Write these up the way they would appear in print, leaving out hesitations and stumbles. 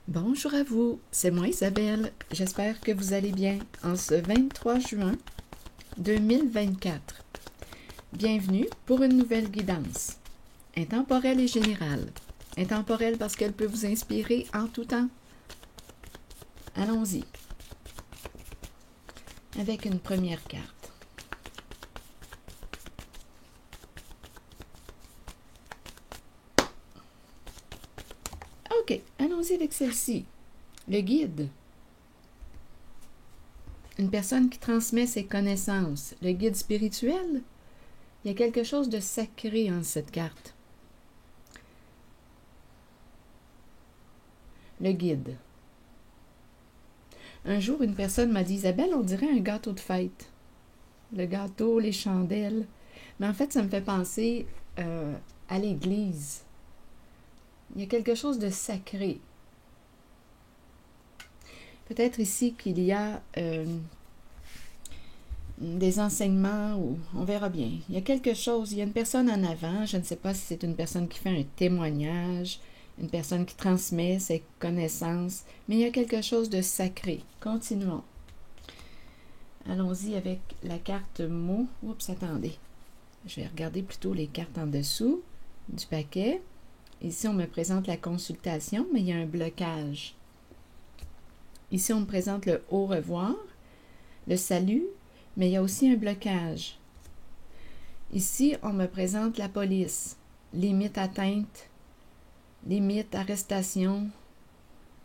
Bonjour à vous, c'est moi Isabelle. J'espère que vous allez bien en ce 23 juin 2024. Bienvenue pour une nouvelle guidance, intemporelle et générale. Intemporelle parce qu'elle peut vous inspirer en tout temps. Allons-y. Avec une première carte. Ok, allons-y avec celle-ci. Le guide. Une personne qui transmet ses connaissances. Le guide spirituel. Il y a quelque chose de sacré en cette carte. Le guide. Un jour, une personne m'a dit, Isabelle, on dirait un gâteau de fête. Le gâteau, les chandelles. Mais en fait, ça me fait penser à l'église. Il y a quelque chose de sacré. Peut-être ici qu'il y a des enseignements, ou on verra bien. Il y a quelque chose, il y a une personne en avant, je ne sais pas si c'est une personne qui fait un témoignage, une personne qui transmet ses connaissances, mais il y a quelque chose de sacré. Continuons. Allons-y avec la carte mot. Oups, attendez. Je vais regarder plutôt les cartes en dessous du paquet. Ici, on me présente la consultation, mais il y a un blocage. Ici, on me présente le au revoir, le salut, mais il y a aussi un blocage. Ici, on me présente la police, limite atteinte, limite arrestation.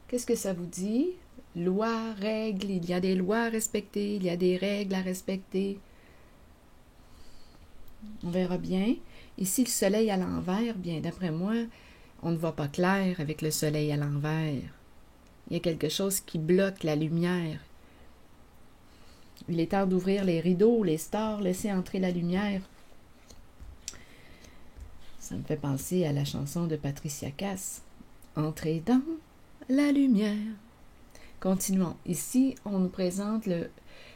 Qu'est-ce que ça vous dit? Loi, règles, il y a des lois à respecter, il y a des règles à respecter. On verra bien. Ici, le soleil à l'envers, bien d'après moi, on ne voit pas clair avec le soleil à l'envers. Il y a quelque chose qui bloque la lumière. Il est temps d'ouvrir les rideaux, les stores, laisser entrer la lumière. Ça me fait penser à la chanson de Patricia Cass. Entrez dans la lumière. Continuons. Ici, on nous présente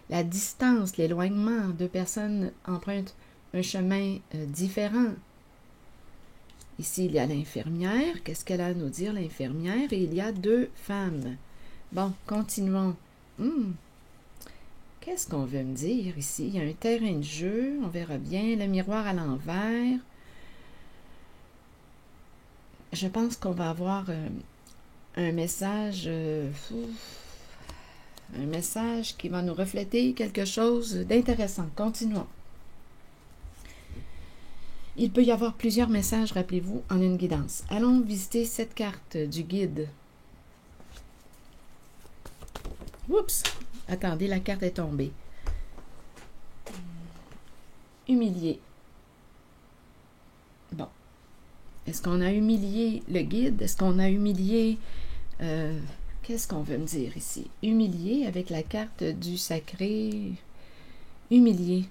la distance, l'éloignement. Deux personnes empruntent un chemin différent. Ici, il y a l'infirmière. Qu'est-ce qu'elle a à nous dire, l'infirmière? Et il y a deux femmes. Bon, continuons. Qu'est-ce qu'on veut me dire ici? Il y a un terrain de jeu, on verra bien. Le miroir à l'envers. Je pense qu'on va avoir un message qui va nous refléter quelque chose d'intéressant. Continuons. Il peut y avoir plusieurs messages, rappelez-vous, en une guidance. Allons visiter cette carte du guide. Oups! Attendez, la carte est tombée. Humilié. Bon. Est-ce qu'on a humilié le guide? Est-ce qu'on a humilié... qu'est-ce qu'on veut me dire ici? Humilié avec la carte du sacré. Humilié.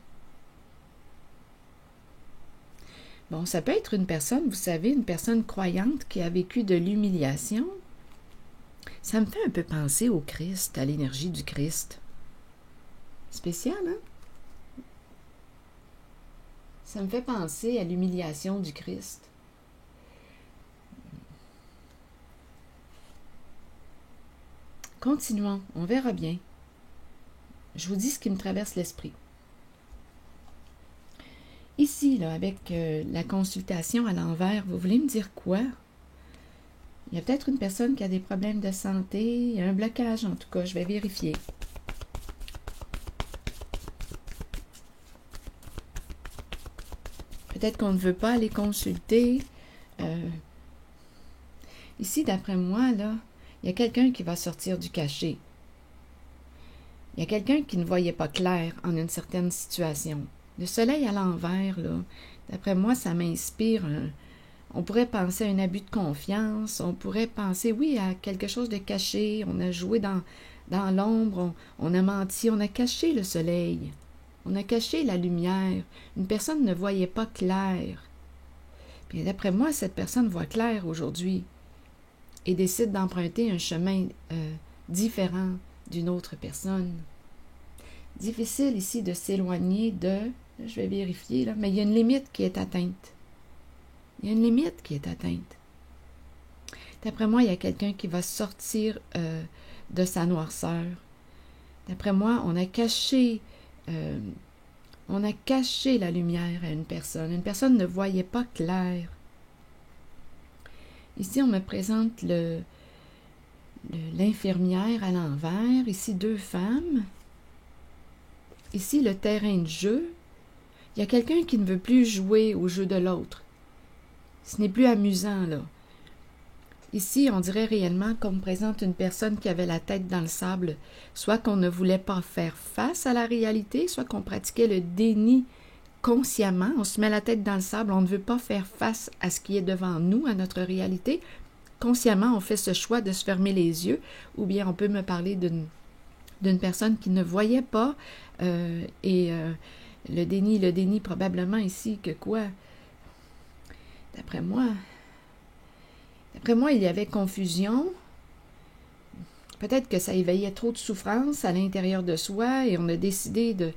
Bon, ça peut être une personne, vous savez, une personne croyante qui a vécu de l'humiliation. Ça me fait un peu penser au Christ, à l'énergie du Christ. Spécial, hein? Ça me fait penser à l'humiliation du Christ. Continuons, on verra bien. Je vous dis ce qui me traverse l'esprit. Ici, là, avec la consultation à l'envers, vous voulez me dire quoi? Il y a peut-être une personne qui a des problèmes de santé, il y a un blocage en tout cas, je vais vérifier. Peut-être qu'on ne veut pas aller consulter. Ici, d'après moi, là, il y a quelqu'un qui va sortir du cachet. Il y a quelqu'un qui ne voyait pas clair en une certaine situation. Le soleil à l'envers, là, d'après moi, ça m'inspire. On pourrait penser à un abus de confiance. On pourrait penser, oui, à quelque chose de caché. On a joué dans l'ombre. On a menti. On a caché le soleil. On a caché la lumière. Une personne ne voyait pas clair. Puis d'après moi, cette personne voit clair aujourd'hui et décide d'emprunter un chemin différent d'une autre personne. Difficile ici de s'éloigner de... Je vais vérifier, là, mais il y a une limite qui est atteinte. Il y a une limite qui est atteinte. D'après moi, il y a quelqu'un qui va sortir de sa noirceur. D'après moi, on a caché la lumière à une personne. Une personne ne voyait pas clair. Ici, on me présente l'infirmière à l'envers. Ici, 2 femmes. Ici, le terrain de jeu. Il y a quelqu'un qui ne veut plus jouer au jeu de l'autre. Ce n'est plus amusant, là. Ici, on dirait réellement qu'on me présente une personne qui avait la tête dans le sable, soit qu'on ne voulait pas faire face à la réalité, soit qu'on pratiquait le déni consciemment. On se met la tête dans le sable, on ne veut pas faire face à ce qui est devant nous, à notre réalité. Consciemment, on fait ce choix de se fermer les yeux, ou bien on peut me parler d'une personne qui ne voyait pas, le déni probablement ici que quoi? D'après moi, il y avait confusion. Peut-être que ça éveillait trop de souffrance à l'intérieur de soi et on a décidé de,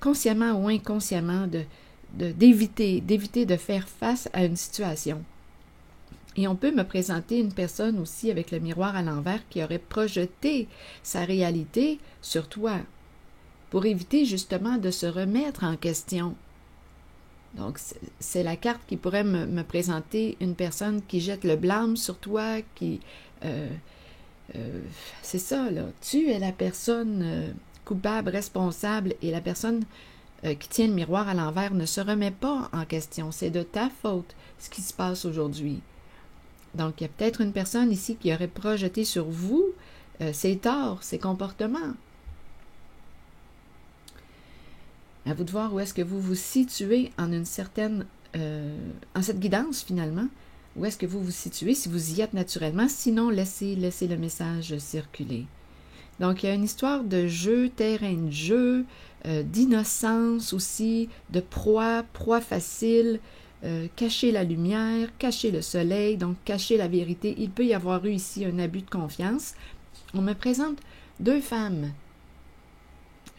consciemment ou inconsciemment, d'éviter de faire face à une situation. Et on peut me présenter une personne aussi avec le miroir à l'envers qui aurait projeté sa réalité sur toi pour éviter justement de se remettre en question. Donc, c'est la carte qui pourrait me présenter une personne qui jette le blâme sur toi, qui... c'est ça, là. Tu es la personne coupable, responsable, et la personne qui tient le miroir à l'envers ne se remet pas en question. C'est de ta faute ce qui se passe aujourd'hui. Donc, il y a peut-être une personne ici qui aurait projeté sur vous ses torts, ses comportements. À vous de voir où est-ce que vous vous situez en une certaine... en cette guidance, finalement. Où est-ce que vous vous situez, si vous y êtes naturellement. Sinon, laissez le message circuler. Donc, il y a une histoire de jeu, terrain de jeu, d'innocence aussi, de proie facile, cacher la lumière, cacher le soleil, donc cacher la vérité. Il peut y avoir eu ici un abus de confiance. On me présente 2 femmes.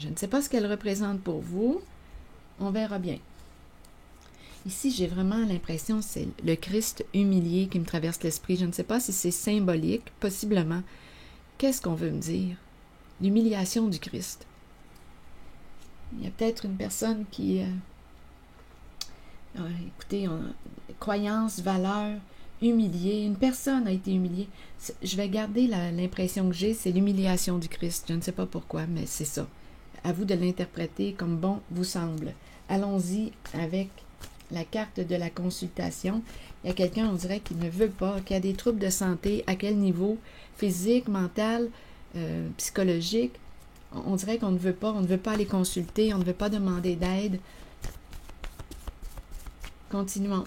Je ne sais pas ce qu'elles représentent pour vous. On verra bien. Ici, j'ai vraiment l'impression que c'est le Christ humilié qui me traverse l'esprit. Je ne sais pas si c'est symbolique, possiblement. Qu'est-ce qu'on veut me dire? L'humiliation du Christ. Il y a peut-être une personne qui... écoutez, croyance, valeur, humiliée. Une personne a été humiliée. Je vais garder l'impression que j'ai, c'est l'humiliation du Christ. Je ne sais pas pourquoi, mais c'est ça. À vous de l'interpréter comme bon vous semble. Allons-y avec la carte de la consultation. Il y a quelqu'un, on dirait, qui ne veut pas, qui a des troubles de santé. À quel niveau? Physique, mental, psychologique. On dirait qu'on ne veut pas aller consulter, on ne veut pas demander d'aide. Continuons.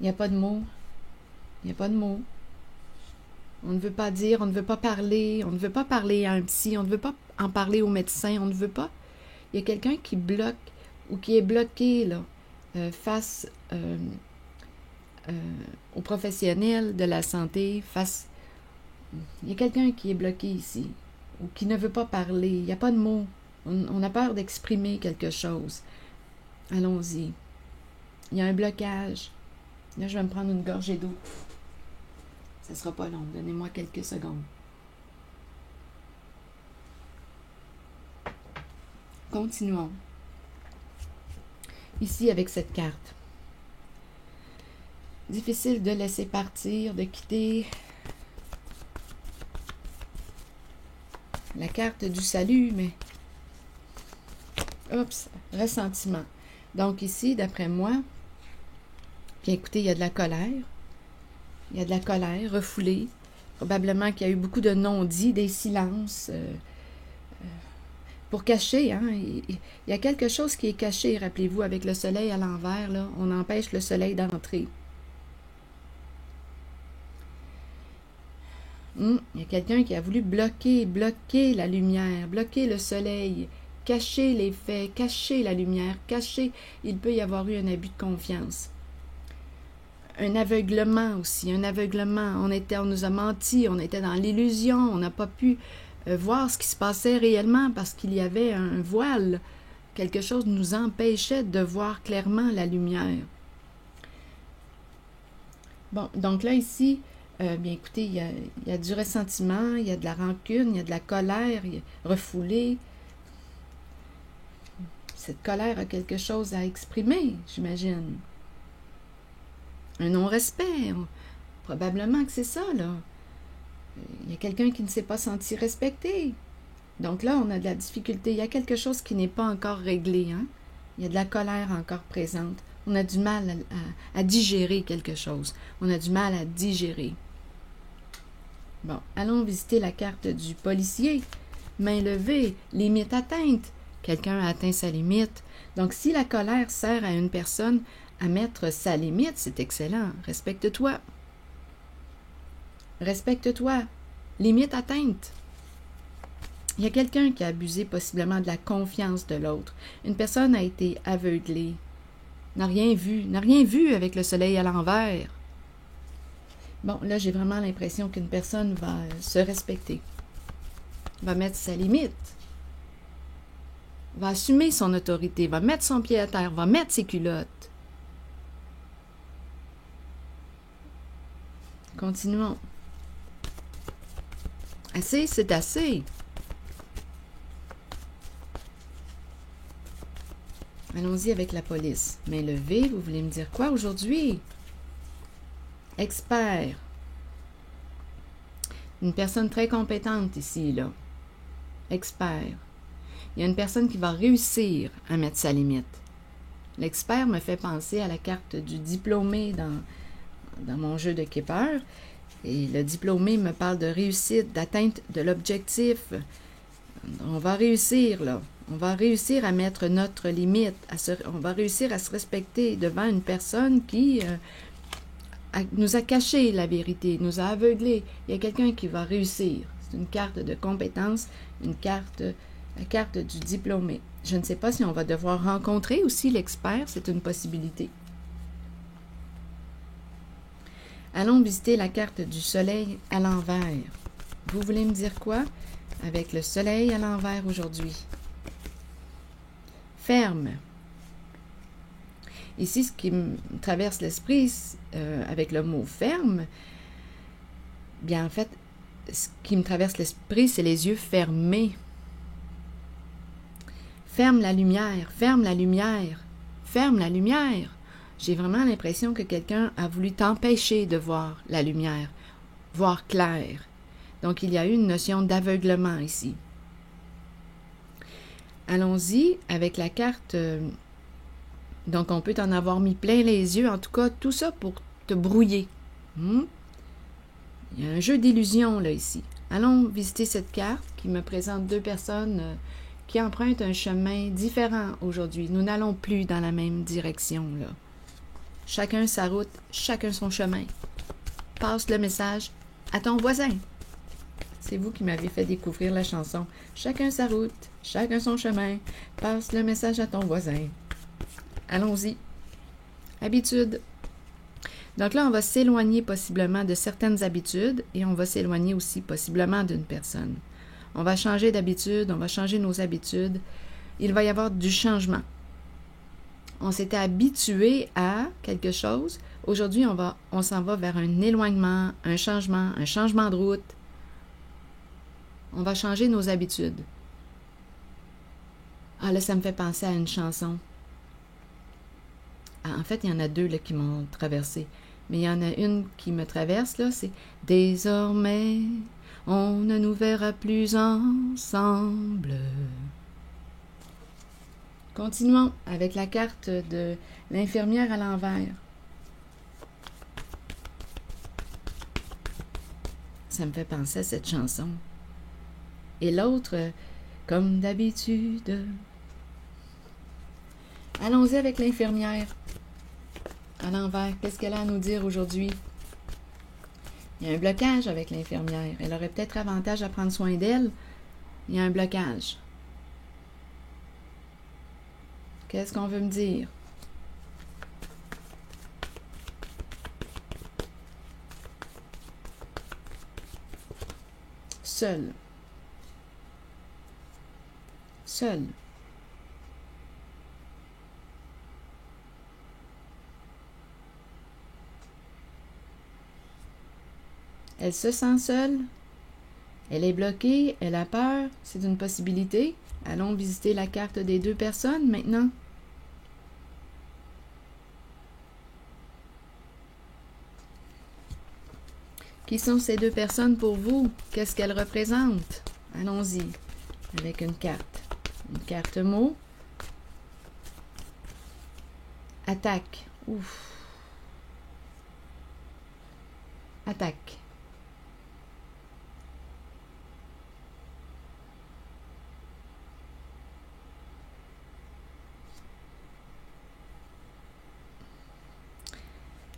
Il n'y a pas de mots. Il n'y a pas de mots. On ne veut pas dire, on ne veut pas parler à un psy, on ne veut pas en parler au médecin, on ne veut pas. Il y a quelqu'un qui bloque ou qui est bloqué là, face aux professionnels de la santé, il y a quelqu'un qui est bloqué ici ou qui ne veut pas parler. Il n'y a pas de mots. On a peur d'exprimer quelque chose. Allons-y. Il y a un blocage. Là, je vais me prendre une gorgée d'eau. Ça ne sera pas long. Donnez-moi quelques secondes. Continuons. Ici, avec cette carte. Difficile de laisser partir, de quitter. La carte du salut, mais... Oups, ressentiment. Donc ici, d'après moi, bien écoutez, il y a de la colère. Il y a de la colère refoulée. Probablement qu'il y a eu beaucoup de non-dits, des silences pour cacher. Hein? Il y a quelque chose qui est caché, rappelez-vous, avec le soleil à l'envers. Là, on empêche le soleil d'entrer. Il y a quelqu'un qui a voulu bloquer la lumière, bloquer le soleil, cacher les faits, cacher la lumière, cacher. Il peut y avoir eu un abus de confiance. Un aveuglement aussi, un aveuglement. On nous a menti, on était dans l'illusion, on n'a pas pu voir ce qui se passait réellement parce qu'il y avait un voile. Quelque chose nous empêchait de voir clairement la lumière. Bon, donc là, ici, bien écoutez, il y a du ressentiment, il y a de la rancune, il y a de la colère refoulée. Cette colère a quelque chose à exprimer, j'imagine. Un non-respect. Probablement que c'est ça, là. Il y a quelqu'un qui ne s'est pas senti respecté. Donc là, on a de la difficulté. Il y a quelque chose qui n'est pas encore réglé, hein? Il y a de la colère encore présente. On a du mal à digérer quelque chose. On a du mal à digérer. Bon, allons visiter la carte du policier. Main levée, limite atteinte. Quelqu'un a atteint sa limite. Donc, si la colère sert à une personne à mettre sa limite, c'est excellent. Respecte-toi. Respecte-toi. Limite atteinte. Il y a quelqu'un qui a abusé possiblement de la confiance de l'autre. Une personne a été aveuglée, n'a rien vu avec le soleil à l'envers. Bon, là, j'ai vraiment l'impression qu'une personne va se respecter, va mettre sa limite, va assumer son autorité, va mettre son pied à terre, va mettre ses culottes. Continuons. Assez, c'est assez. Allons-y avec la police. Main levée, vous voulez me dire quoi aujourd'hui? Expert. Une personne très compétente ici, là. Expert. Il y a une personne qui va réussir à mettre sa limite. L'expert me fait penser à la carte du diplômé dans mon jeu de Keeper. Et le diplômé me parle de réussite, d'atteinte de l'objectif. On va réussir, là. On va réussir à mettre notre limite. On va réussir à se respecter devant une personne qui nous a caché la vérité, nous a aveuglés. Il y a quelqu'un qui va réussir. C'est une carte de compétence, la carte du diplômé. Je ne sais pas si on va devoir rencontrer aussi l'expert, c'est une possibilité. Allons visiter la carte du soleil à l'envers. Vous voulez me dire quoi avec le soleil à l'envers aujourd'hui? Ferme. Ici, ce qui me traverse l'esprit avec le mot ferme, bien en fait, ce qui me traverse l'esprit, c'est les yeux fermés. Ferme la lumière, ferme la lumière, ferme la lumière. J'ai vraiment l'impression que quelqu'un a voulu t'empêcher de voir la lumière, voir clair. Donc, il y a eu une notion d'aveuglement ici. Allons-y avec la carte. Donc, on peut t'en avoir mis plein les yeux. En tout cas, tout ça pour te brouiller. Il y a un jeu d'illusions, là, ici. Allons visiter cette carte qui me présente deux personnes qui empruntent un chemin différent aujourd'hui. Nous n'allons plus dans la même direction, là. Chacun sa route, chacun son chemin. Passe le message à ton voisin. C'est vous qui m'avez fait découvrir la chanson. Chacun sa route, chacun son chemin. Passe le message à ton voisin. Allons-y. Habitude. Donc là, on va s'éloigner possiblement de certaines habitudes et on va s'éloigner aussi possiblement d'une personne. On va changer d'habitude, on va changer nos habitudes. Il va y avoir du changement. On s'était habitué à quelque chose. Aujourd'hui, on s'en va vers un éloignement, un changement de route. On va changer nos habitudes. Ah là, ça me fait penser à une chanson. Ah, en fait, il y en a deux là, qui m'ont traversé. Mais il y en a une qui me traverse, là, c'est « Désormais, on ne nous verra plus ensemble ». Continuons avec la carte de l'infirmière à l'envers. Ça me fait penser à cette chanson. Et l'autre, comme d'habitude. Allons-y avec l'infirmière à l'envers. Qu'est-ce qu'elle a à nous dire aujourd'hui? Il y a un blocage avec l'infirmière. Elle aurait peut-être avantage à prendre soin d'elle. Il y a un blocage. Qu'est-ce qu'on veut me dire? Seul. Seul. Elle se sent seule. Elle est bloquée. Elle a peur. C'est une possibilité. Allons visiter la carte des deux personnes maintenant. Qui sont ces deux personnes pour vous? Qu'est-ce qu'elles représentent? Allons-y avec une carte. Une carte mot. Attaque. Ouf. Attaque.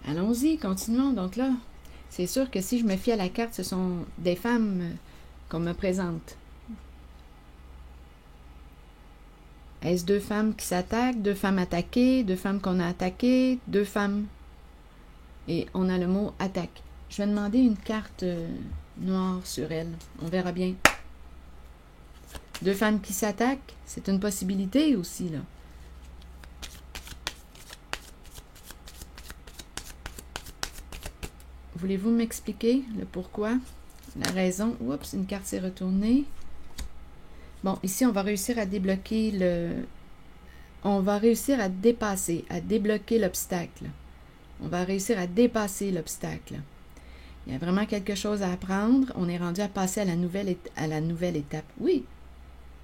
Allons-y, continuons. Donc là, c'est sûr que si je me fie à la carte, ce sont des femmes qu'on me présente. Est-ce deux femmes qui s'attaquent, deux femmes attaquées, deux femmes qu'on a attaquées, deux femmes? Et on a le mot attaque. Je vais demander une carte noire sur elle. On verra bien. Deux femmes qui s'attaquent, c'est une possibilité aussi, là. Voulez-vous m'expliquer le pourquoi? La raison? Oups, une carte s'est retournée. Bon, ici, on va réussir à débloquer on va réussir à dépasser, à débloquer l'obstacle. On va réussir à dépasser l'obstacle. Il y a vraiment quelque chose à apprendre. On est rendu à passer à la nouvelle étape. Oui,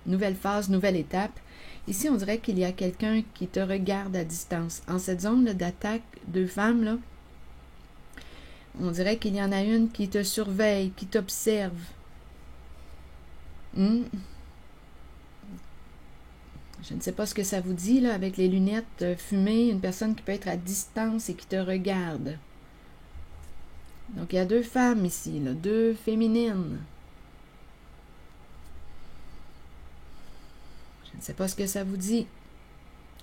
nouvelle phase, nouvelle étape. Ici, on dirait qu'il y a quelqu'un qui te regarde à distance. En cette zone d'attaque, deux femmes, là, on dirait qu'il y en a une qui te surveille, qui t'observe. Je ne sais pas ce que ça vous dit, là, avec les lunettes fumées, une personne qui peut être à distance et qui te regarde. Donc, il y a deux femmes ici, là, deux féminines. Je ne sais pas ce que ça vous dit.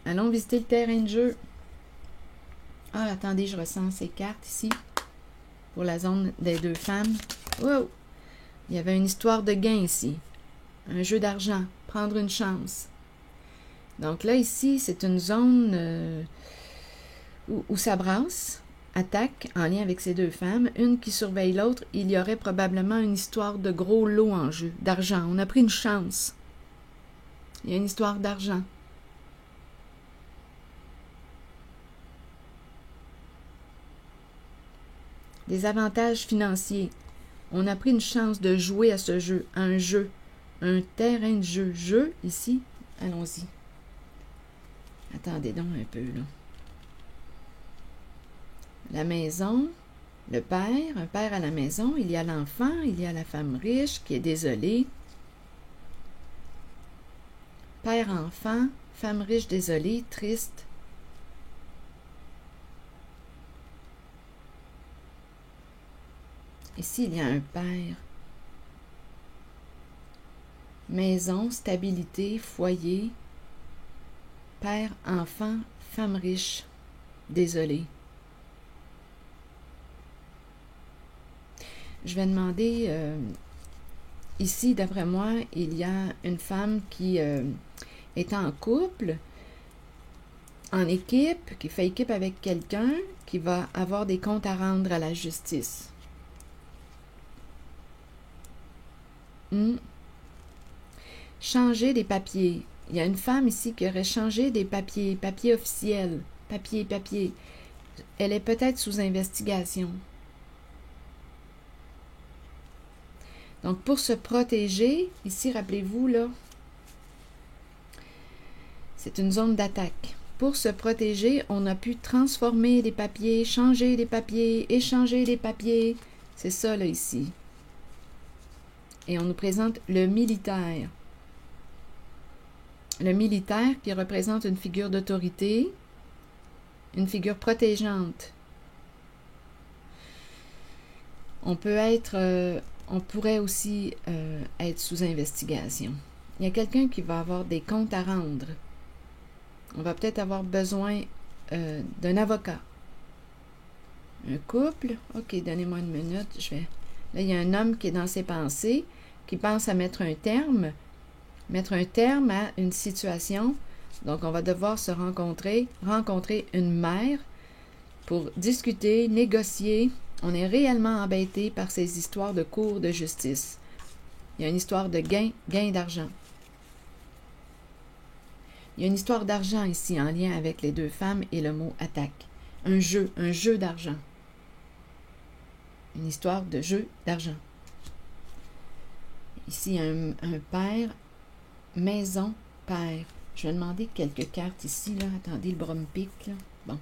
Allons visiter le terrain de jeu. Ah, attendez, je ressens ces cartes ici. Pour la zone des deux femmes. Wow! Il y avait une histoire de gain ici. Un jeu d'argent. Prendre une chance. Donc là, ici, c'est une zone où ça brasse. Attaque en lien avec ces deux femmes. Une qui surveille l'autre. Il y aurait probablement une histoire de gros lot en jeu. D'argent. On a pris une chance. Il y a une histoire d'argent. Des avantages financiers. On a pris une chance de jouer à ce jeu, un terrain de jeu. Jeu, ici, allons-y. Attendez donc un peu, là. La maison, le père, un père à la maison, il y a l'enfant, il y a la femme riche qui est désolée. Père-enfant, femme riche désolée, triste. Ici, il y a un père. Maison, stabilité, foyer. Père, enfant, femme riche, désolée. Je vais demander, ici, d'après moi, il y a une femme qui est en couple, en équipe, qui fait équipe avec quelqu'un, qui va avoir des comptes à rendre à la justice. Changer des papiers. Il y a une femme ici qui aurait changé des papiers, papiers officiels, papier. Elle est peut-être sous investigation. Donc, pour se protéger, ici, rappelez-vous, là, c'est une zone d'attaque. Pour se protéger, on a pu transformer des papiers, changer des papiers, échanger des papiers. C'est ça, là, ici. Et on nous présente le militaire. Le militaire qui représente une figure d'autorité, une figure protégeante. On pourrait aussi être sous investigation. Il y a quelqu'un qui va avoir des comptes à rendre. On va peut-être avoir besoin d'un avocat. Un couple. OK, donnez-moi une minute. Là, il y a un homme qui est dans ses pensées, qui pense à mettre un terme à une situation. Donc, on va devoir rencontrer une mère pour discuter, négocier On est réellement embêté par ces histoires de cours de justice. Il y a une histoire de gain d'argent. Il y a une histoire d'argent ici en lien avec les deux femmes et le mot attaque. Un jeu d'argent. Une histoire de jeu d'argent. Ici, un père, maison, père. Je vais demander quelques cartes ici, là. Attendez, le bras me pique, là. Bon.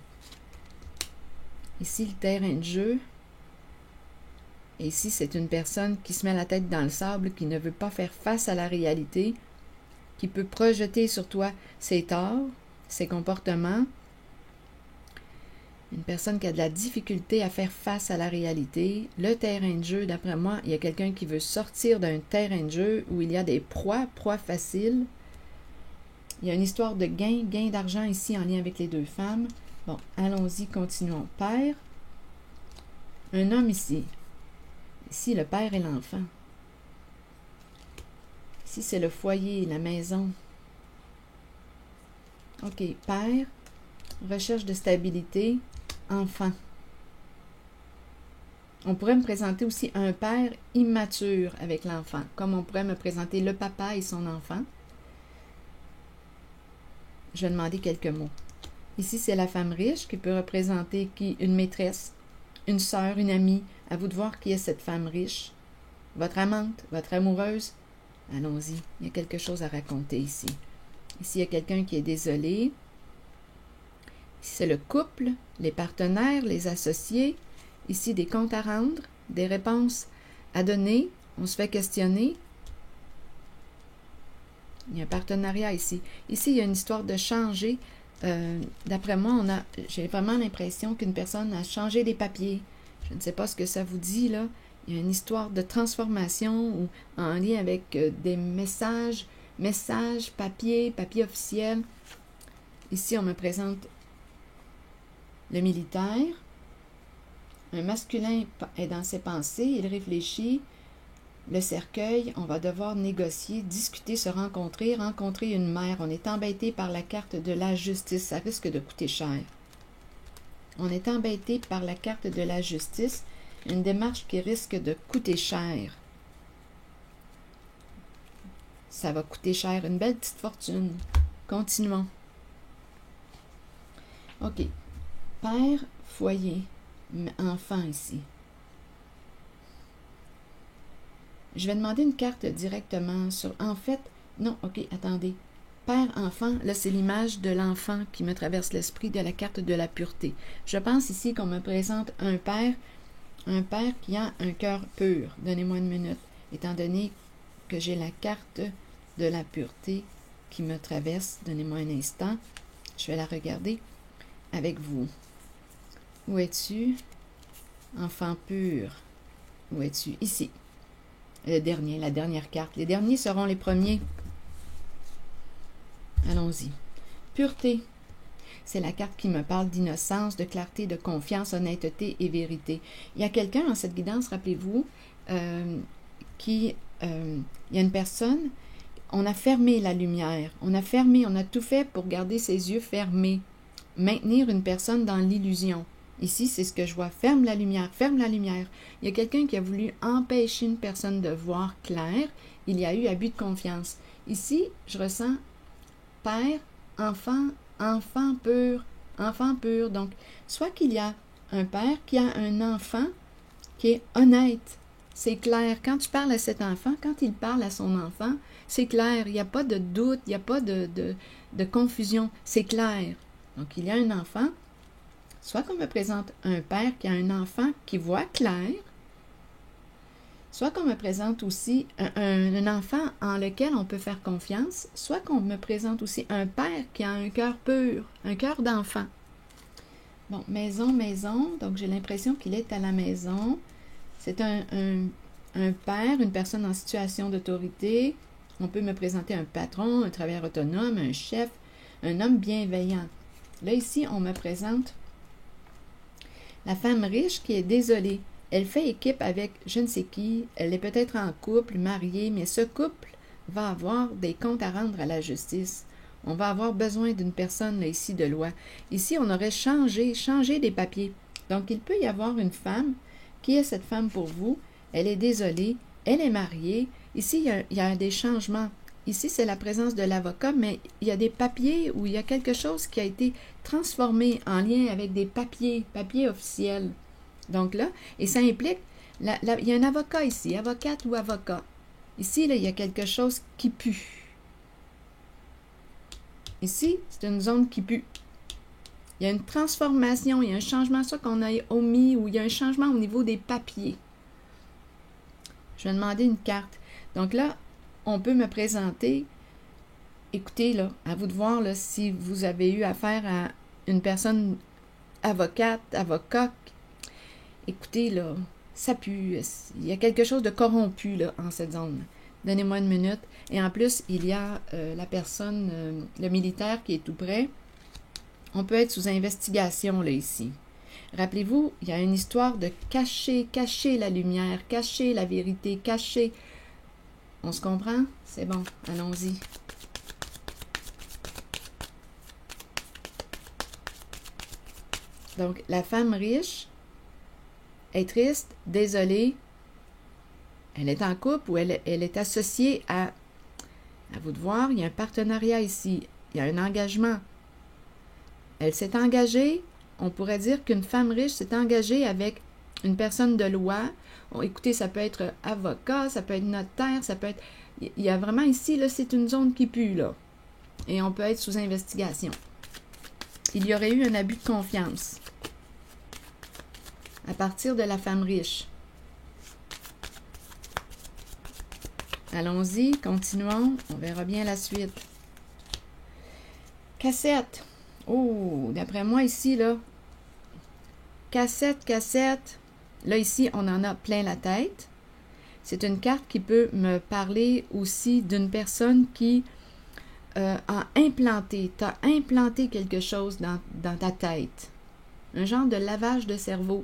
Ici, le terrain de jeu. Et ici, c'est une personne qui se met la tête dans le sable, qui ne veut pas faire face à la réalité, qui peut projeter sur toi ses torts, ses comportements. Une personne qui a de la difficulté à faire face à la réalité. Le terrain de jeu, d'après moi, il y a quelqu'un qui veut sortir d'un terrain de jeu où il y a des proies faciles. Il y a une histoire de gain d'argent ici en lien avec les deux femmes. Bon, allons-y, continuons. Père, un homme ici. Ici, le père et l'enfant. Ici, c'est le foyer, la maison. OK, père, recherche de stabilité, enfant. On pourrait me présenter aussi un père immature avec l'enfant, comme on pourrait me présenter le papa et son enfant. Je vais demander quelques mots. Ici, c'est la femme riche qui peut représenter une maîtresse, une sœur, une amie. À vous de voir qui est cette femme riche. Votre amante, votre amoureuse. Allons-y, il y a quelque chose à raconter ici. Ici, il y a quelqu'un qui est désolé. Ici, c'est le couple, les partenaires, les associés. Ici, des comptes à rendre, des réponses à donner. On se fait questionner. Il y a un partenariat ici. Ici, il y a une histoire de changer. D'après moi, j'ai vraiment l'impression qu'une personne a changé des papiers. Je ne sais pas ce que ça vous dit, là. Il y a une histoire de transformation ou en lien avec des messages, papier officiel. Ici, on me présente le militaire. Un masculin est dans ses pensées, il réfléchit. Le cercueil, on va devoir négocier, discuter, se rencontrer une mère. On est embêté par la carte de la justice, ça risque de coûter cher. On est embêté par la carte de la justice, une démarche qui risque de coûter cher. Ça va coûter cher, une belle petite fortune. Continuons. OK. Père, foyer, enfant ici. Je vais demander une carte directement sur... En fait, non, OK, attendez. Père, enfant, là, c'est l'image de l'enfant qui me traverse l'esprit de la carte de la pureté. Je pense ici qu'on me présente un père qui a un cœur pur. Donnez-moi une minute, étant donné que j'ai la carte de la pureté qui me traverse. Donnez-moi un instant. Je vais la regarder avec vous. Où es-tu? Enfant pur. Où es-tu? Ici. Le dernier, la dernière carte. Les derniers seront les premiers. Allons-y. Pureté. C'est la carte qui me parle d'innocence, de clarté, de confiance, honnêteté et vérité. Il y a quelqu'un dans cette guidance, rappelez-vous, il y a une personne, on a fermé la lumière, on a tout fait pour garder ses yeux fermés, maintenir une personne dans l'illusion. Ici, c'est ce que je vois. Ferme la lumière, ferme la lumière. Il y a quelqu'un qui a voulu empêcher une personne de voir clair. Il y a eu abus de confiance. Ici, je ressens père, enfant pur, enfant pur. Donc, soit qu'il y a un père qui a un enfant qui est honnête. C'est clair. Quand tu parles à cet enfant, quand il parle à son enfant, c'est clair. Il n'y a pas de doute, il n'y a pas de confusion. C'est clair. Donc, il y a un enfant. Soit qu'on me présente un père qui a un enfant qui voit clair, soit qu'on me présente aussi un enfant en lequel on peut faire confiance, soit qu'on me présente aussi un père qui a un cœur pur, un cœur d'enfant. Bon, maison, donc j'ai l'impression qu'il est à la maison. C'est un père, une personne en situation d'autorité. On peut me présenter un patron, un travailleur autonome, un chef, un homme bienveillant. Là, ici, on me présente la femme riche qui est désolée. Elle fait équipe avec je ne sais qui. Elle est peut-être en couple, mariée, mais ce couple va avoir des comptes à rendre à la justice. On va avoir besoin d'une personne là, ici de loi. Ici, on aurait changé des papiers. Donc, il peut y avoir une femme Qui est cette femme pour vous? Elle est désolée, elle est mariée. Ici, il y a des changements. Ici, c'est la présence de l'avocat, mais il y a des papiers où il y a quelque chose qui a été transformé en lien avec des papiers officiels. Donc là, et ça implique, il y a un avocat ici, avocate ou avocat. Ici, là, il y a quelque chose qui pue. Ici, c'est une zone qui pue. Il y a une transformation, il y a un changement, ça qu'on a omis, ou il y a un changement au niveau des papiers. Je vais demander une carte. Donc là, on peut me présenter. Écoutez, là, à vous de voir là, si vous avez eu affaire à une personne avocate, avocat. Écoutez, là, ça pue. Il y a quelque chose de corrompu là, en cette zone. Donnez-moi une minute. Et en plus, il y a la personne, le militaire qui est tout près. On peut être sous investigation, là, ici. Rappelez-vous, il y a une histoire de cacher la lumière, cacher la vérité, cacher. On se comprend? C'est bon, allons-y. Donc, la femme riche est triste, désolée. Elle est en couple ou elle est associée à vous de voir, il y a un partenariat ici. Il y a un engagement. Elle s'est engagée, on pourrait dire qu'une femme riche s'est engagée avec une personne de loi. Écoutez, ça peut être avocat, ça peut être notaire, ça peut être... Il y a vraiment ici, là, c'est une zone qui pue, là. Et on peut être sous investigation. Il y aurait eu un abus de confiance à partir de la femme riche. Allons-y, continuons, on verra bien la suite. Cassette. Oh, d'après moi ici, là, cassette. Là, ici, on en a plein la tête. C'est une carte qui peut me parler aussi d'une personne qui a implanté, t'as implanté quelque chose dans ta tête. Un genre de lavage de cerveau.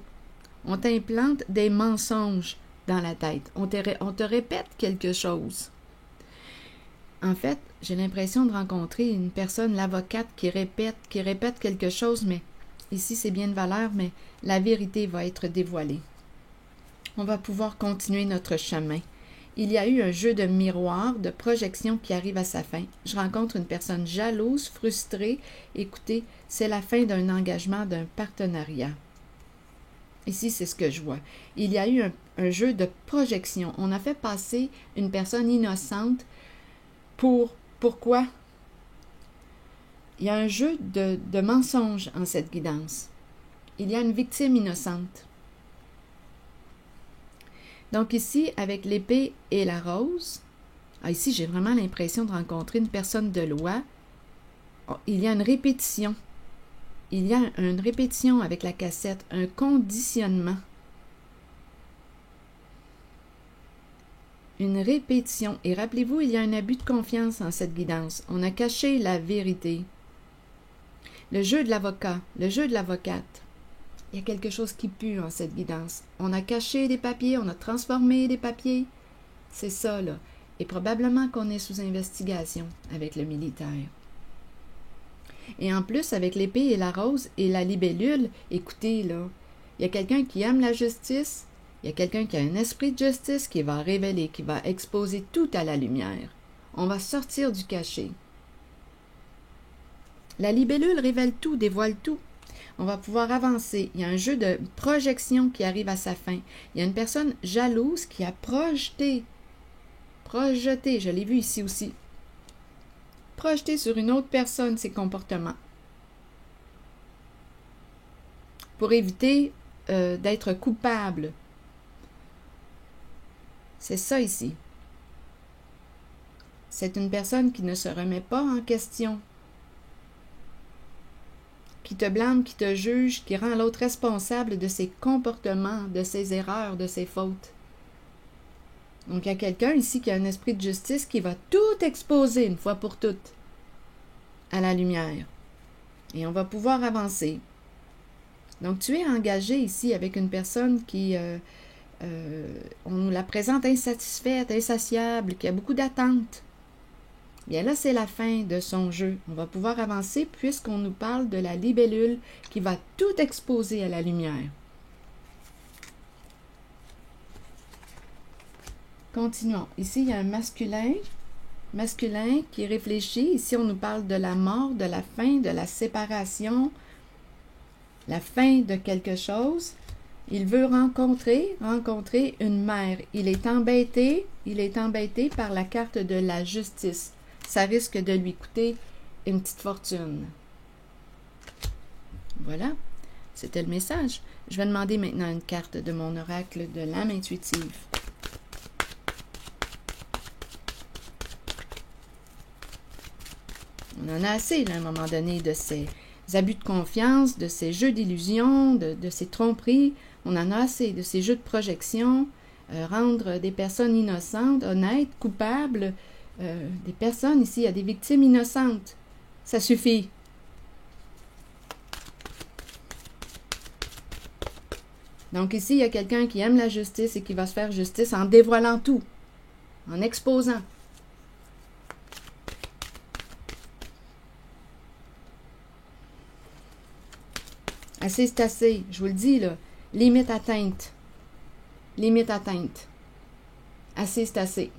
On t'implante des mensonges dans la tête. On te répète quelque chose. En fait, j'ai l'impression de rencontrer une personne, l'avocate, qui répète quelque chose, mais ici c'est bien de valeur, mais la vérité va être dévoilée. On va pouvoir continuer notre chemin. Il y a eu un jeu de miroir, de projection qui arrive à sa fin. Je rencontre une personne jalouse, frustrée. Écoutez, c'est la fin d'un engagement, d'un partenariat. Ici, c'est ce que je vois. Il y a eu un jeu de projection. On a fait passer une personne innocente pourquoi? Il y a un jeu de mensonges en cette guidance. Il y a une victime innocente. Donc ici, avec l'épée et la rose, ici j'ai vraiment l'impression de rencontrer une personne de loi. Il y a une répétition. Il y a une répétition avec la cassette, un conditionnement. Une répétition. Et rappelez-vous, il y a un abus de confiance en cette guidance. On a caché la vérité. Le jeu de l'avocat, le jeu de l'avocate. Il y a quelque chose qui pue en cette guidance. On a caché des papiers, on a transformé des papiers. C'est ça, là. Et probablement qu'on est sous investigation avec le militaire. Et en plus, avec l'épée et la rose et la libellule, écoutez, là, il y a quelqu'un qui aime la justice. Il y a quelqu'un qui a un esprit de justice qui va révéler, qui va exposer tout à la lumière. On va sortir du cachet. La libellule révèle tout, dévoile tout. On va pouvoir avancer. Il y a un jeu de projection qui arrive à sa fin. Il y a une personne jalouse qui a projeté, je l'ai vu ici aussi, projeté sur une autre personne ses comportements pour éviter d'être coupable. C'est ça ici. C'est une personne qui ne se remet pas en question, qui te blâme, qui te juge, qui rend l'autre responsable de ses comportements, de ses erreurs, de ses fautes. Donc, il y a quelqu'un ici qui a un esprit de justice qui va tout exposer une fois pour toutes à la lumière. Et on va pouvoir avancer. Donc, tu es engagé ici avec une personne qui... on nous la présente insatisfaite, insatiable, qui a beaucoup d'attentes. Bien là, c'est la fin de son jeu. On va pouvoir avancer puisqu'on nous parle de la libellule qui va tout exposer à la lumière. Continuons. Ici, il y a un masculin qui réfléchit. Ici, on nous parle de la mort, de la fin, de la séparation, la fin de quelque chose. Il veut rencontrer une mère. Il est embêté par la carte de la justice. Ça risque de lui coûter une petite fortune. Voilà, c'était le message. Je vais demander maintenant une carte de mon oracle de l'âme intuitive. On en a assez, là, à un moment donné, de ces abus de confiance, de ces jeux d'illusion, de ces tromperies. On en a assez de ces jeux de projection, rendre des personnes innocentes, honnêtes, coupables, des personnes ici, il y a des victimes innocentes. Ça suffit. Donc ici, il y a quelqu'un qui aime la justice et qui va se faire justice en dévoilant tout, en exposant. Assez, c'est assez. Je vous le dis, là. Limite atteinte. Limite atteinte. Assez, c'est assez.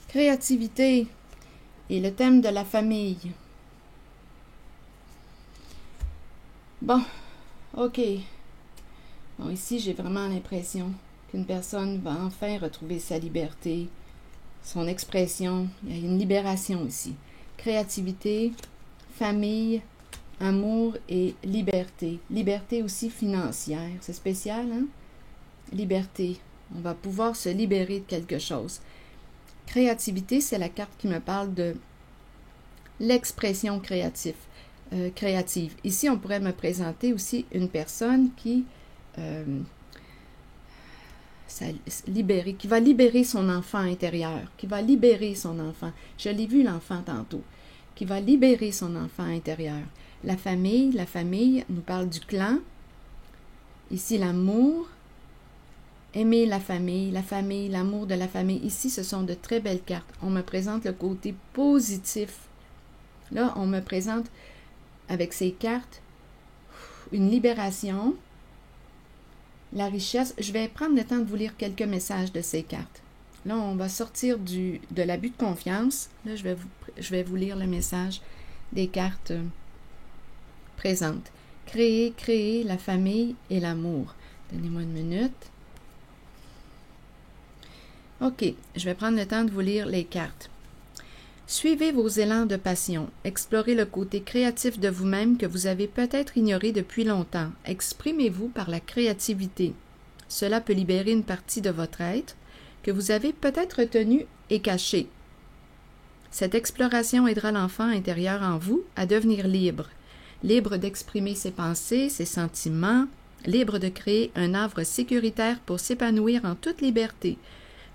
Créativité et le thème de la famille. Bon, ok. Bon, ici, j'ai vraiment l'impression qu'une personne va enfin retrouver sa liberté, son expression. Il y a une libération ici. Créativité, famille, amour et liberté. Liberté aussi financière. C'est spécial, hein? Liberté. On va pouvoir se libérer de quelque chose. Créativité, c'est la carte qui me parle de l'expression créative. Ici, on pourrait me présenter aussi une personne qui qui va libérer son enfant intérieur, qui va libérer son enfant. Je l'ai vu, l'enfant, tantôt. Qui va libérer son enfant intérieur. La famille nous parle du clan. Ici, l'amour. Aimer la famille, l'amour de la famille. Ici, ce sont de très belles cartes. On me présente le côté positif. Là, on me présente, avec ces cartes, une libération, la richesse. Je vais prendre le temps de vous lire quelques messages de ces cartes. Là, on va sortir de l'abus de confiance. Là, je vais vous lire le message des cartes présentes. Créer la famille et l'amour. Donnez-moi une minute. OK, je vais prendre le temps de vous lire les cartes. Suivez vos élans de passion. Explorez le côté créatif de vous-même que vous avez peut-être ignoré depuis longtemps. Exprimez-vous par la créativité. Cela peut libérer une partie de votre être que vous avez peut-être retenue et cachée. Cette exploration aidera l'enfant intérieur en vous à devenir libre. Libre d'exprimer ses pensées, ses sentiments, libre de créer un havre sécuritaire pour s'épanouir en toute liberté.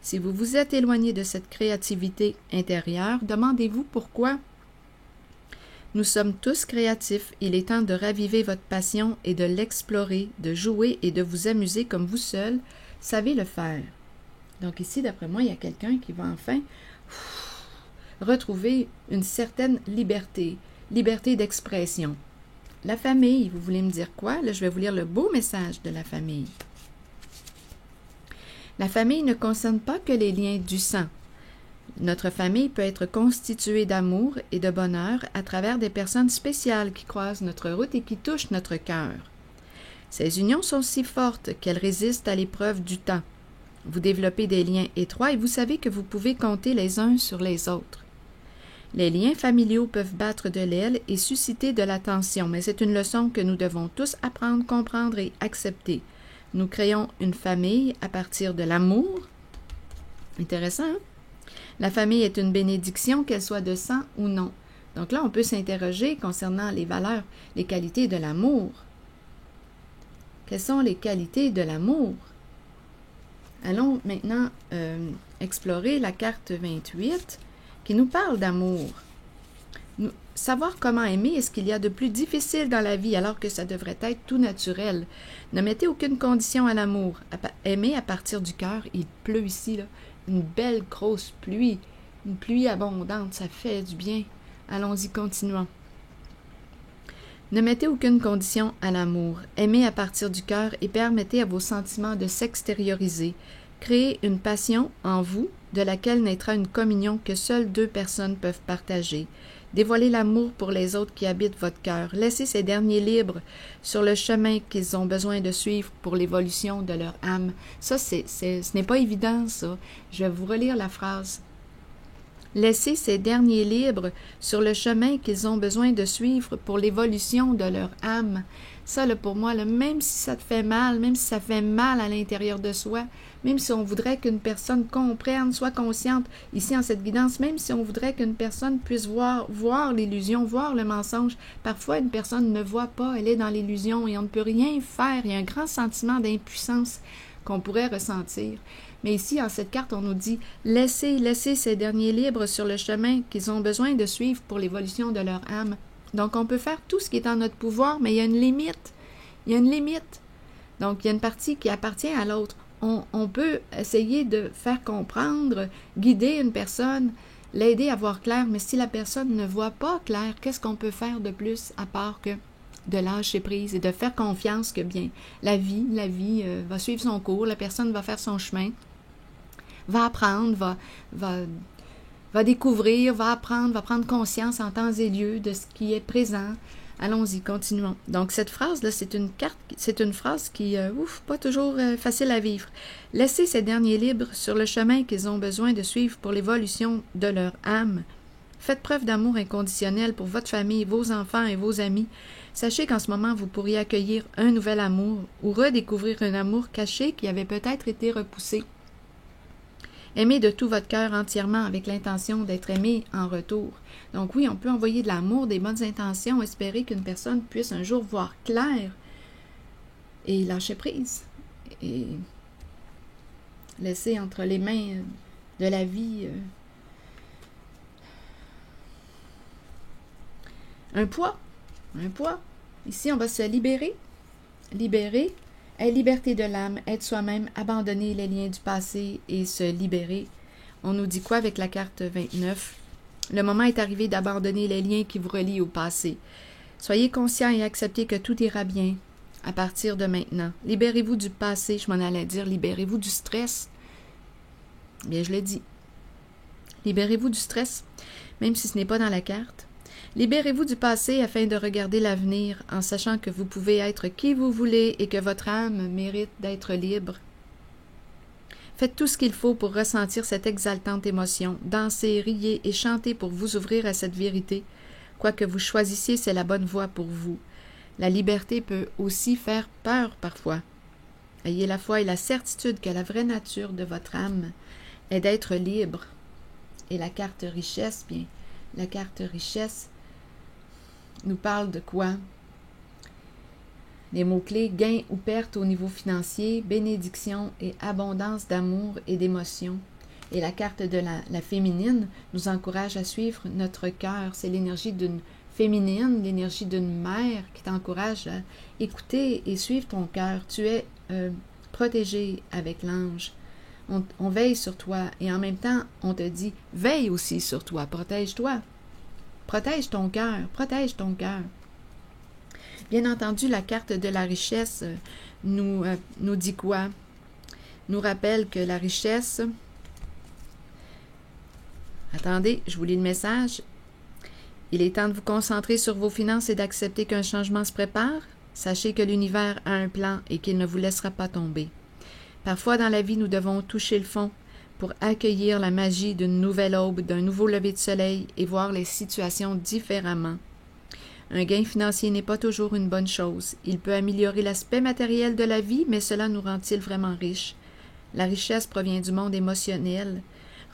Si vous vous êtes éloigné de cette créativité intérieure, demandez-vous pourquoi. Nous sommes tous créatifs. Il est temps de raviver votre passion et de l'explorer, de jouer et de vous amuser comme vous seul savez le faire. Donc ici, d'après moi, il y a quelqu'un qui va enfin retrouver une certaine liberté, liberté d'expression. La famille, vous voulez me dire quoi? Là, je vais vous lire le beau message de la famille. La famille ne concerne pas que les liens du sang. Notre famille peut être constituée d'amour et de bonheur à travers des personnes spéciales qui croisent notre route et qui touchent notre cœur. Ces unions sont si fortes qu'elles résistent à l'épreuve du temps. Vous développez des liens étroits et vous savez que vous pouvez compter les uns sur les autres. Les liens familiaux peuvent battre de l'aile et susciter de la tension, mais c'est une leçon que nous devons tous apprendre, comprendre et accepter. Nous créons une famille à partir de l'amour. Intéressant, hein? La famille est une bénédiction, qu'elle soit de sang ou non. Donc là, on peut s'interroger concernant les valeurs, les qualités de l'amour. Quelles sont les qualités de l'amour? Allons maintenant explorer la carte 28 qui nous parle d'amour. Savoir comment aimer est ce qu'il y a de plus difficile dans la vie alors que ça devrait être tout naturel. Ne mettez aucune condition à l'amour. Aimer à partir du cœur. Il pleut ici, là. Une belle grosse pluie. Une pluie abondante. Ça fait du bien. Allons-y, continuons. Ne mettez aucune condition à l'amour. Aimez à partir du cœur et permettez à vos sentiments de s'extérioriser. Créez une passion en vous de laquelle naîtra une communion que seules deux personnes peuvent partager. Dévoilez l'amour pour les autres qui habitent votre cœur. Laissez ces derniers libres sur le chemin qu'ils ont besoin de suivre pour l'évolution de leur âme. Ça, ce n'est pas évident, ça. Je vais vous relire la phrase. Laissez ces derniers libres sur le chemin qu'ils ont besoin de suivre pour l'évolution de leur âme. Ça, là, pour moi, là, même si ça te fait mal, même si ça fait mal à l'intérieur de soi, même si on voudrait qu'une personne comprenne, soit consciente, ici en cette guidance, même si on voudrait qu'une personne puisse voir l'illusion, voir le mensonge, parfois une personne ne voit pas, elle est dans l'illusion et on ne peut rien faire. Il y a un grand sentiment d'impuissance qu'on pourrait ressentir. Mais ici, en cette carte, on nous dit « Laissez ces derniers libres sur le chemin qu'ils ont besoin de suivre pour l'évolution de leur âme. » Donc, on peut faire tout ce qui est en notre pouvoir, mais il y a une limite. Il y a une limite. Donc, il y a une partie qui appartient à l'autre. On peut essayer de faire comprendre, guider une personne, l'aider à voir clair, mais si la personne ne voit pas clair, qu'est-ce qu'on peut faire de plus à part que de lâcher prise et de faire confiance que bien la vie va suivre son cours, la personne va faire son chemin, va apprendre, va découvrir, va apprendre, va prendre conscience en temps et lieu de ce qui est présent. Allons-y, continuons. Donc, cette phrase-là, c'est une phrase qui, pas toujours facile à vivre. Laissez ces derniers libres sur le chemin qu'ils ont besoin de suivre pour l'évolution de leur âme. Faites preuve d'amour inconditionnel pour votre famille, vos enfants et vos amis. Sachez qu'en ce moment, vous pourriez accueillir un nouvel amour ou redécouvrir un amour caché qui avait peut-être été repoussé. Aimez de tout votre cœur entièrement avec l'intention d'être aimé en retour. Donc oui, on peut envoyer de l'amour, des bonnes intentions, espérer qu'une personne puisse un jour voir clair et lâcher prise et laisser entre les mains de la vie un poids. Ici, on va se libérer. Liberté de l'âme, être soi-même, abandonner les liens du passé et se libérer. On nous dit quoi avec la carte 29? Le moment est arrivé d'abandonner les liens qui vous relient au passé. Soyez conscient et acceptez que tout ira bien à partir de maintenant. Libérez-vous du passé, je m'en allais dire, libérez-vous du stress. Bien, je le dis. Libérez-vous du stress, même si ce n'est pas dans la carte. Libérez-vous du passé afin de regarder l'avenir en sachant que vous pouvez être qui vous voulez et que votre âme mérite d'être libre. Faites tout ce qu'il faut pour ressentir cette exaltante émotion. Dansez, riez et chantez pour vous ouvrir à cette vérité. Quoi que vous choisissiez, c'est la bonne voie pour vous. La liberté peut aussi faire peur parfois. Ayez la foi et la certitude que la vraie nature de votre âme est d'être libre. Et la carte richesse, bien, la carte richesse nous parle de quoi? Les mots-clés gain ou perte au niveau financier, bénédiction et abondance d'amour et d'émotion. Et la carte de la féminine nous encourage à suivre notre cœur. C'est l'énergie d'une féminine, l'énergie d'une mère qui t'encourage à écouter et suivre ton cœur. Tu es protégé avec l'ange. On veille sur toi et en même temps, on te dit, veille aussi sur toi, protège-toi. Protège ton cœur, protège ton cœur. Bien entendu, la carte de la richesse nous dit quoi? Nous rappelle que la richesse... Attendez, je vous lis le message. Il est temps de vous concentrer sur vos finances et d'accepter qu'un changement se prépare. Sachez que l'univers a un plan et qu'il ne vous laissera pas tomber. Parfois dans la vie, nous devons toucher le fond pour accueillir la magie d'une nouvelle aube, d'un nouveau lever de soleil et voir les situations différemment. Un gain financier n'est pas toujours une bonne chose. Il peut améliorer l'aspect matériel de la vie, mais cela nous rend-il vraiment riches? La richesse provient du monde émotionnel.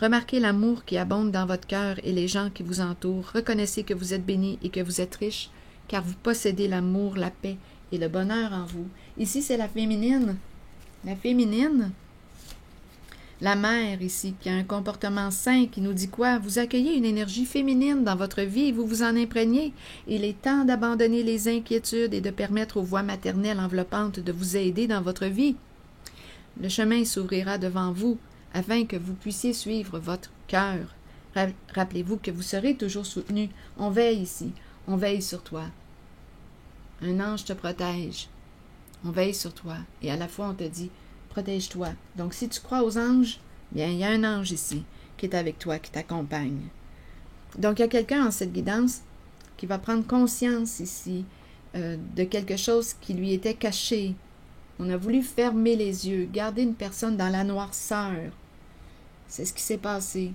Remarquez l'amour qui abonde dans votre cœur et les gens qui vous entourent. Reconnaissez que vous êtes bénis et que vous êtes riches, car vous possédez l'amour, la paix et le bonheur en vous. Ici, c'est la féminine. La féminine, la mère ici, qui a un comportement sain, qui nous dit quoi? Vous accueillez une énergie féminine dans votre vie et vous vous en imprégnez. Il est temps d'abandonner les inquiétudes et de permettre aux voix maternelles enveloppantes de vous aider dans votre vie. Le chemin s'ouvrira devant vous afin que vous puissiez suivre votre cœur. Rappelez-vous que vous serez toujours soutenu. On veille ici, on veille sur toi. Un ange te protège. On veille sur toi. Et à la fois, on te dit, protège-toi. Donc, si tu crois aux anges, bien, il y a un ange ici qui est avec toi, qui t'accompagne. Donc, il y a quelqu'un en cette guidance qui va prendre conscience ici de quelque chose qui lui était caché. On a voulu fermer les yeux, garder une personne dans la noirceur. C'est ce qui s'est passé.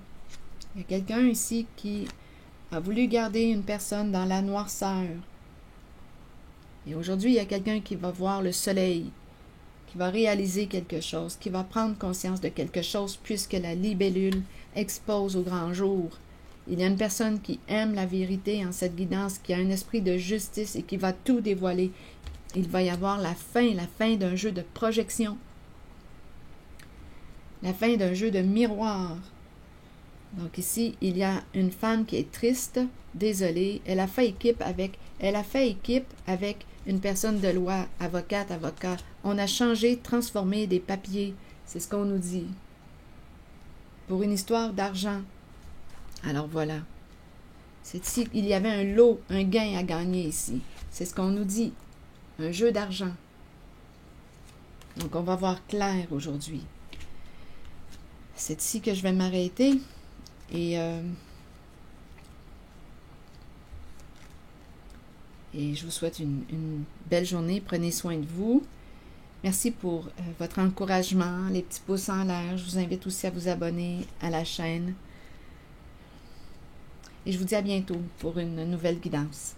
Il y a quelqu'un ici qui a voulu garder une personne dans la noirceur. Et aujourd'hui, il y a quelqu'un qui va voir le soleil, qui va réaliser quelque chose, qui va prendre conscience de quelque chose puisque la libellule expose au grand jour. Il y a une personne qui aime la vérité en cette guidance, qui a un esprit de justice et qui va tout dévoiler. Il va y avoir la fin d'un jeu de projection, la fin d'un jeu de miroir. Donc ici, il y a une femme qui est triste, désolée. Elle a fait équipe avec une personne de loi, avocat. On a changé, transformé des papiers. C'est ce qu'on nous dit. Pour une histoire d'argent. Alors voilà. C'est ici qu'il y avait un lot, un gain à gagner ici. C'est ce qu'on nous dit. Un jeu d'argent. Donc on va voir clair aujourd'hui. C'est ici que je vais m'arrêter. Et je vous souhaite une belle journée. Prenez soin de vous. Merci pour votre encouragement, les petits pouces en l'air. Je vous invite aussi à vous abonner à la chaîne. Et je vous dis à bientôt pour une nouvelle guidance.